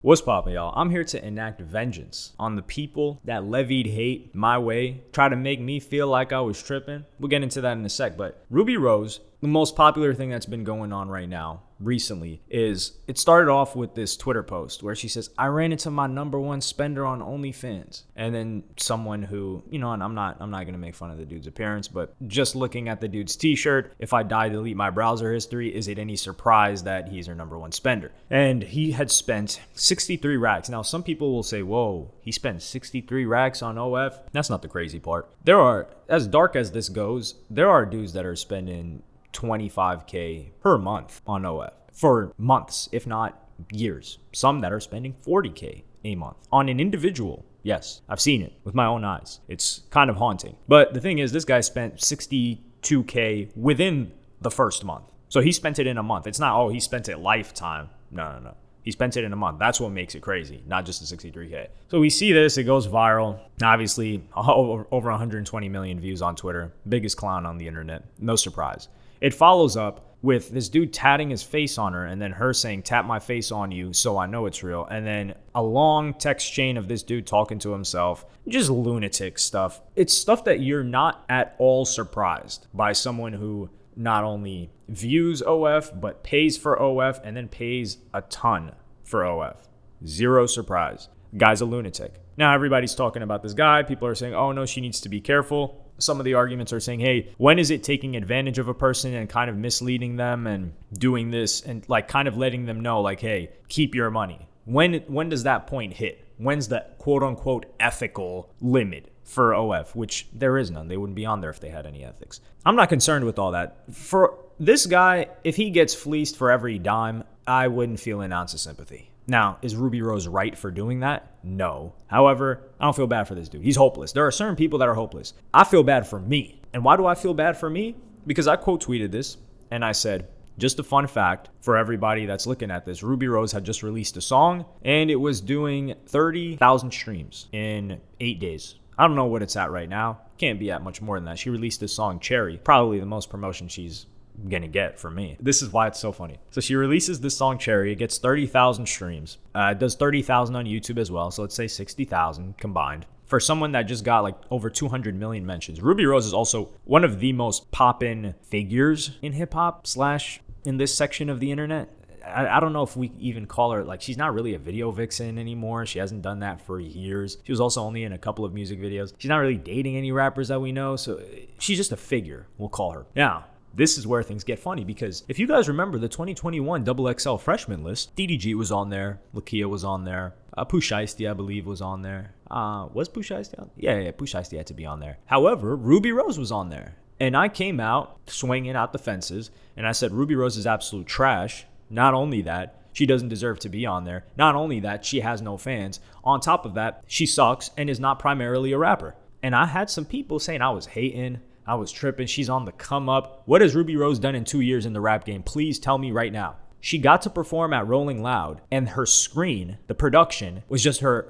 What's poppin', y'all? I'm here to enact vengeance on the people that levied hate my way, try to make me feel like I was tripping. We'll get into that in a sec, but Ruby Rose, the most popular thing that's been going on right now recently is it started off with this Twitter post where she says, I ran into my number one spender on OnlyFans. And then someone who, and I'm not going to make fun of the dude's appearance, but just looking at the dude's t-shirt, if I die, delete my browser history, is it any surprise that he's her number one spender? And he had spent 63 racks. Now, some people will say, whoa, he spent 63 racks on OF. That's not the crazy part. There are, as dark as this goes, there are dudes that are spending $25K per month on OF for months, if not years. Some that are spending $40K a month on an individual. Yes, I've seen it with my own eyes. It's kind of haunting. But the thing is, this guy spent $62K within the first month. So he spent it in a month. It's not, he spent it lifetime. No. He spent it in a month. That's what makes it crazy, not just the 63K. So we see this. It goes viral. Obviously, over 120 million views on Twitter. Biggest clown on the internet. No surprise. It follows up with this dude tatting his face on her and then her saying, tap my face on you so I know it's real. And then a long text chain of this dude talking to himself. Just lunatic stuff. It's stuff that you're not at all surprised by someone who not only views OF, but pays for OF and then pays a ton for OF. Zero surprise. Guy's a lunatic. Now everybody's talking about this guy. People are saying, oh no, she needs to be careful. Some of the arguments are saying, hey, when is it taking advantage of a person and kind of misleading them and doing this and like kind of letting them know like, hey, keep your money? When does that point hit? When's the quote unquote ethical limit for OF, which there is none. They wouldn't be on there if they had any ethics. I'm not concerned with all that. For this guy, if he gets fleeced for every dime, I wouldn't feel an ounce of sympathy. Now, is Ruby Rose right for doing that? No. However, I don't feel bad for this dude. He's hopeless. There are certain people that are hopeless. I feel bad for me. And why do I feel bad for me? Because I quote tweeted this and I said, just a fun fact for everybody that's looking at this, Ruby Rose had just released a song and it was doing 30,000 streams in 8 days. I don't know what it's at right now. Can't be at much more than that. She released this song, Cherry, probably the most promotion she's gonna get for me. This is why it's so funny. So she releases this song, Cherry. It gets 30,000 streams. It does 30,000 on YouTube as well. So let's say 60,000 combined. For someone that just got like over 200 million mentions, Ruby Rose is also one of the most poppin' figures in hip hop / in this section of the internet. I don't know if we even call her, like, she's not really a video vixen anymore. She hasn't done that for years. She was also only in a couple of music videos. She's not really dating any rappers that we know. So she's just a figure, we'll call her. Now, this is where things get funny because if you guys remember the 2021 XXL Freshman list, DDG was on there. Lakia was on there. Pooh Shiesty, I believe, was on there. Was Pooh Shiesty on? Yeah, Pooh Shiesty had to be on there. However, Ruby Rose was on there. And I came out swinging out the fences and I said, Ruby Rose is absolute trash. Not only that, she doesn't deserve to be on there. Not only that, she has no fans. On top of that, she sucks and is not primarily a rapper. And I had some people saying I was hating, I was tripping, she's on the come up. What has Ruby Rose done in 2 years in the rap game? Please tell me right now. She got to perform at Rolling Loud and her screen, the production, was just her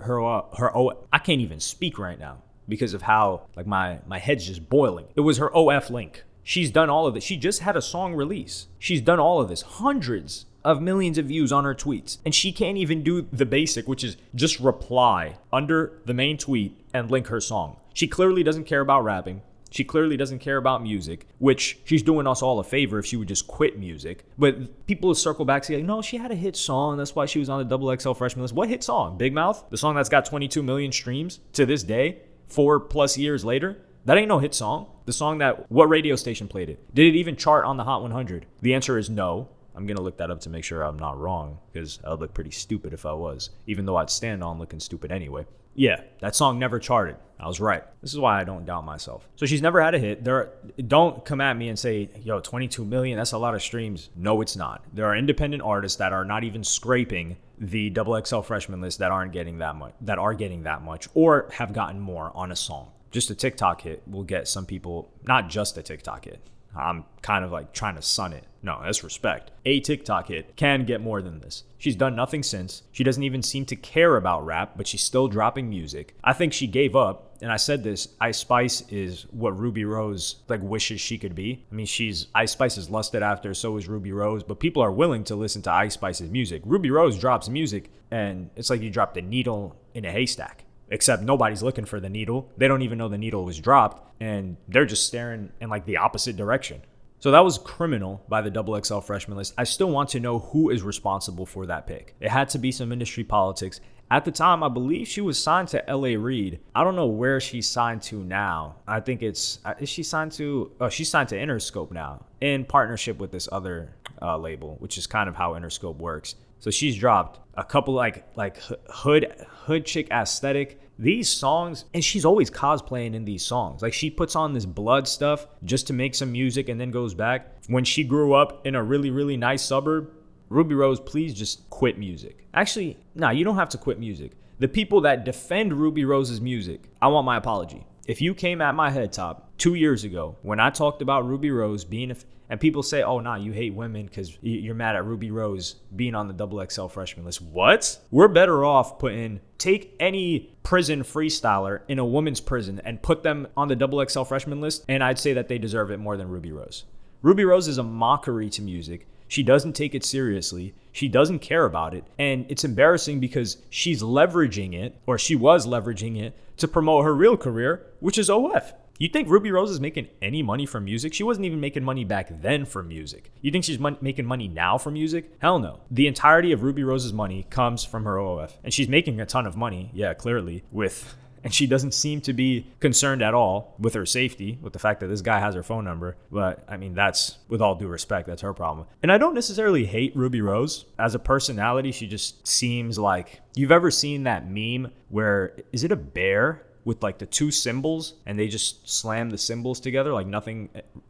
I can't even speak right now because of how like my head's just boiling. It was her OF link. She's done all of this. She just had a song release. She's done all of this. Hundreds of millions of views on her tweets. And she can't even do the basic, which is just reply under the main tweet and link her song. She clearly doesn't care about rapping. She clearly doesn't care about music, which she's doing us all a favor if she would just quit music. But people will circle back and say, no, she had a hit song. That's why she was on the XXL Freshman list. What hit song? Big Mouth? The song that's got 22 million streams to this day, 4+ years later? That ain't no hit song. The song that, what radio station played it? Did it even chart on the Hot 100? The answer is no. I'm going to look that up to make sure I'm not wrong because I would look pretty stupid if I was, even though I'd stand on looking stupid anyway. Yeah, that song never charted. I was right. This is why I don't doubt myself. So she's never had a hit. Don't come at me and say, yo, 22 million, that's a lot of streams. No, it's not. There are independent artists that are not even scraping the XXL Freshman list that aren't getting that much, or have gotten more on a song. Just a TikTok hit will get some people, not just a TikTok hit. I'm kind of like trying to sun it. No, that's respect. A TikTok hit can get more than this. She's done nothing since. She doesn't even seem to care about rap, but she's still dropping music. I think she gave up. And I said this, Ice Spice is what Ruby Rose like wishes she could be. I mean, Ice Spice is lusted after, so is Ruby Rose, but people are willing to listen to Ice Spice's music. Ruby Rose drops music, and it's like you dropped a needle in a haystack. Except nobody's looking for the needle. They don't even know the needle was dropped, and they're just staring in like the opposite direction. So that was criminal by the XXL Freshman list. I still want to know who is responsible for that pick. It had to be some industry politics. At the time, I believe she was signed to LA Reid. I don't know where she's signed to now. I think is she signed to, she's signed to Interscope now in partnership with this other label, which is kind of how Interscope works. So she's dropped a couple like hood chick aesthetic. These songs, and she's always cosplaying in these songs. Like she puts on this blood stuff just to make some music and then goes back. When she grew up in a really, really nice suburb, Ruby Rose, please just quit music. Actually, no, you don't have to quit music. The people that defend Ruby Rose's music, I want my apology. If you came at my head top 2 years ago when I talked about Ruby Rose being and people say, oh, nah, you hate women because you're mad at Ruby Rose being on the XXL Freshman list. What? We're better off take any prison freestyler in a woman's prison and put them on the XXL Freshman list, and I'd say that they deserve it more than Ruby Rose. Ruby Rose is a mockery to music. She doesn't take it seriously. She doesn't care about it. And it's embarrassing because she's leveraging it, or she was leveraging it, to promote her real career, which is OF. You think Ruby Rose is making any money from music? She wasn't even making money back then from music. You think she's making money now from music? Hell no. The entirety of Ruby Rose's money comes from her OF. And she's making a ton of money, yeah, clearly, and she doesn't seem to be concerned at all with her safety, with the fact that this guy has her phone number. But I mean, that's, with all due respect, that's her problem. And I don't necessarily hate Ruby Rose. As a personality, she just seems like, you've ever seen that meme where, is it a bear with like the two cymbals and they just slam the cymbals together, like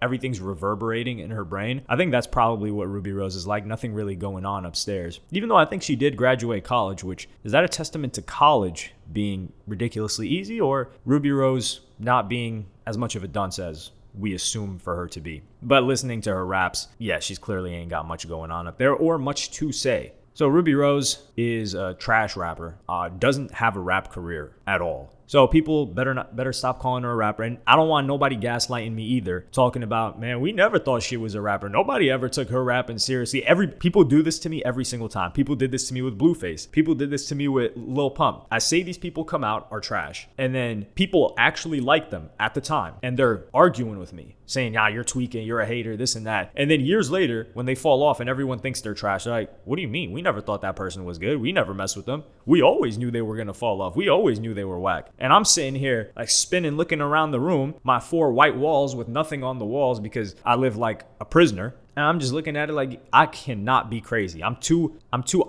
everything's reverberating in her brain? I think that's probably what Ruby Rose is like. Nothing really going on upstairs. Even though I think she did graduate college, which is that a testament to college being ridiculously easy, or Ruby Rose not being as much of a dunce as we assume for her to be? But listening to her raps, yeah, she's clearly ain't got much going on up there or much to say. So Ruby Rose is a trash rapper, doesn't have a rap career at all. So people better stop calling her a rapper. And I don't want nobody gaslighting me either, talking about, man, we never thought she was a rapper. Nobody ever took her rapping seriously. People do this to me every single time. People did this to me with Blueface. People did this to me with Lil Pump. I say these people come out are trash, and then people actually like them at the time, and they're arguing with me, saying, yeah, you're tweaking, you're a hater, this and that. And then years later, when they fall off and everyone thinks they're trash, they're like, what do you mean? We never thought that person was good. We never messed with them. We always knew they were going to fall off. We always knew they were whack. And I'm sitting here like spinning, looking around the room, my 4 white walls with nothing on the walls because I live like a prisoner. And I'm just looking at it like, I cannot be crazy. I'm too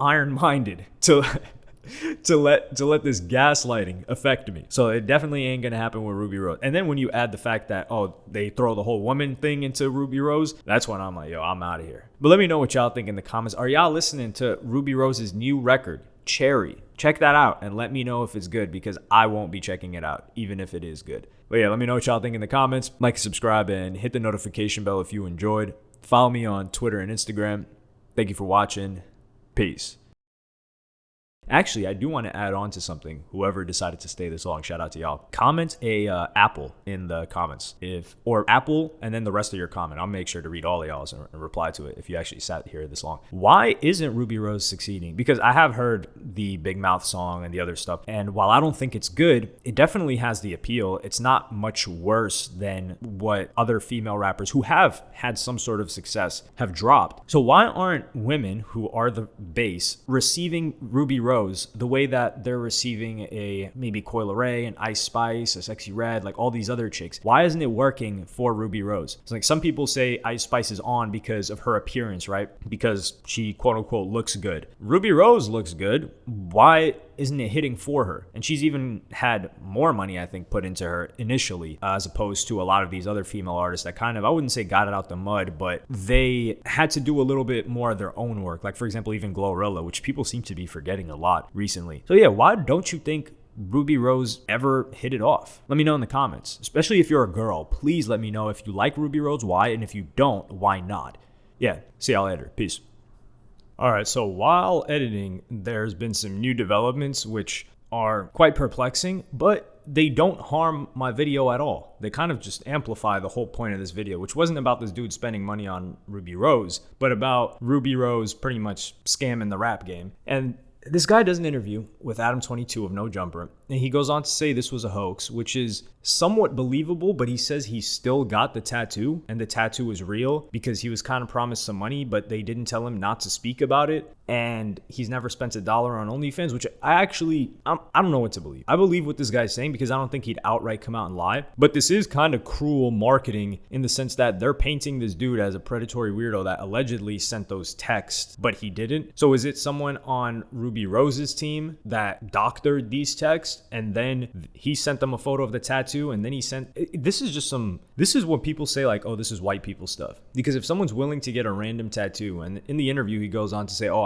iron-minded to let this gaslighting affect me. So it definitely ain't gonna happen with Ruby Rose. And then when you add the fact that, oh, they throw the whole woman thing into Ruby Rose, that's when I'm like, yo, I'm out of here. But let me know what y'all think in the comments. Are y'all listening to Ruby Rose's new record, Cherry? Check that out and let me know if it's good, because I won't be checking it out, even if it is good. But yeah, let me know what y'all think in the comments. Like, subscribe, and hit the notification bell if you enjoyed. Follow me on Twitter and Instagram. Thank you for watching. Peace. Actually, I do want to add on to something. Whoever decided to stay this long, shout out to y'all. Comment a apple in the comments, or apple, and then the rest of your comment. I'll make sure to read all of y'all's and reply to it if you actually sat here this long. Why isn't Ruby Rose succeeding? Because I have heard the Big Mouth song and the other stuff, and while I don't think it's good, it definitely has the appeal. It's not much worse than what other female rappers who have had some sort of success have dropped. So why aren't women who are the base receiving Ruby Rose the way that they're receiving a maybe Coil Ray, an Ice Spice, a Sexy Red, like all these other chicks? Why isn't it working for Ruby Rose? It's like some people say Ice Spice is on because of her appearance, right? Because she quote unquote looks good. Ruby Rose looks good. Why isn't it hitting for her? And she's even had more money, I think, put into her initially, as opposed to a lot of these other female artists that kind of, I wouldn't say got it out the mud, but they had to do a little bit more of their own work. Like, for example, even Glorilla, which people seem to be forgetting a lot recently. So yeah, why don't you think Ruby Rose ever hit it off? Let me know in the comments. Especially if you're a girl, please let me know if you like Ruby Rose, why, and if you don't, why not? Yeah, see y'all later. Peace. All right, so while editing, there's been some new developments which are quite perplexing, but they don't harm my video at all. They kind of just amplify the whole point of this video, which wasn't about this dude spending money on Ruby Rose, but about Ruby Rose pretty much scamming the rap game. And this guy does an interview with Adam22 of No Jumper, and he goes on to say this was a hoax, which is somewhat believable, but he says he still got the tattoo, and the tattoo is real because he was kind of promised some money, but they didn't tell him not to speak about it, and he's never spent $1 on OnlyFans, which I don't know what to believe. I believe what this guy's saying because I don't think he'd outright come out and lie, but this is kind of cruel marketing in the sense that they're painting this dude as a predatory weirdo that allegedly sent those texts, but he didn't. So is it someone on Ruby Rose's team that doctored these texts and then he sent them a photo of the tattoo and then he sent, this is what people say like, oh, this is white people stuff. Because if someone's willing to get a random tattoo, and in the interview he goes on to say, oh,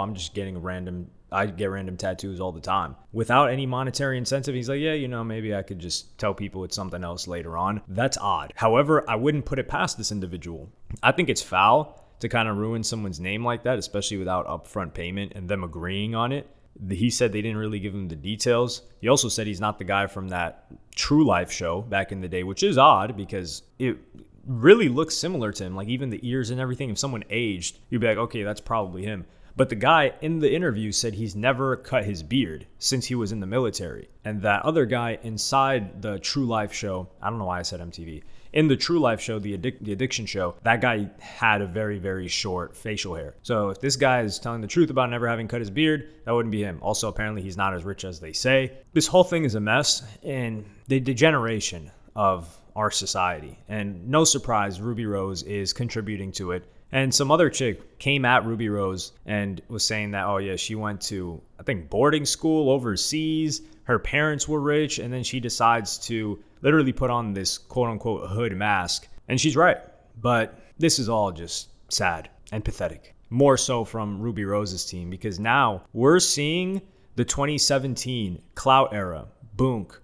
I get random tattoos all the time without any monetary incentive. He's like, yeah, maybe I could just tell people it's something else later on. That's odd. However, I wouldn't put it past this individual. I think it's foul to kind of ruin someone's name like that, especially without upfront payment and them agreeing on it. He said they didn't really give him the details. He also said he's not the guy from that True Life show back in the day, which is odd because it really looks similar to him. Like even the ears and everything, if someone aged, you'd be like, okay, that's probably him. But the guy in the interview said he's never cut his beard since he was in the military. And that other guy inside the True Life show, I don't know why I said MTV, in the True Life show, the addiction show, that guy had a very, very short facial hair. So if this guy is telling the truth about never having cut his beard, that wouldn't be him. Also, apparently he's not as rich as they say. This whole thing is a mess and the degeneration of our society. And no surprise, Ruby Rose is contributing to it. And some other chick came at Ruby Rose and was saying that, oh yeah, she went to, I think, boarding school overseas. Her parents were rich. And then she decides to literally put on this quote unquote hood mask. And she's right. But this is all just sad and pathetic. More so from Ruby Rose's team, because now we're seeing the 2017 Clout era, Boonk,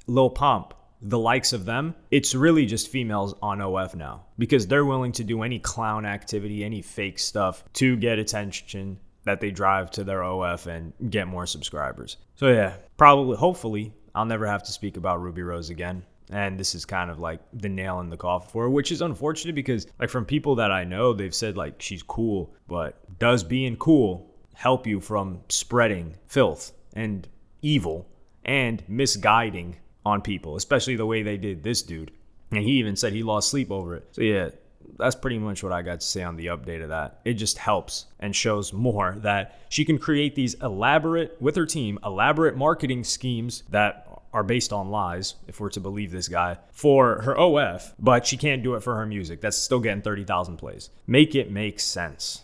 Lil Pump, the likes of them. It's really just females on OF now because they're willing to do any clown activity, any fake stuff to get attention that they drive to their OF and get more subscribers. So yeah, hopefully I'll never have to speak about Ruby Rose again. And this is kind of like the nail in the coffin for her, which is unfortunate because like from people that I know, they've said like she's cool, but does being cool help you from spreading filth and evil and misguiding on people, especially the way they did this dude? And he even said he lost sleep over it. So yeah, that's pretty much what I got to say on the update of that. It just helps and shows more that she can create these elaborate, with her team, elaborate marketing schemes that are based on lies, if we're to believe this guy, for her OF, but she can't do it for her music. That's still getting 30,000 plays. Make it make sense.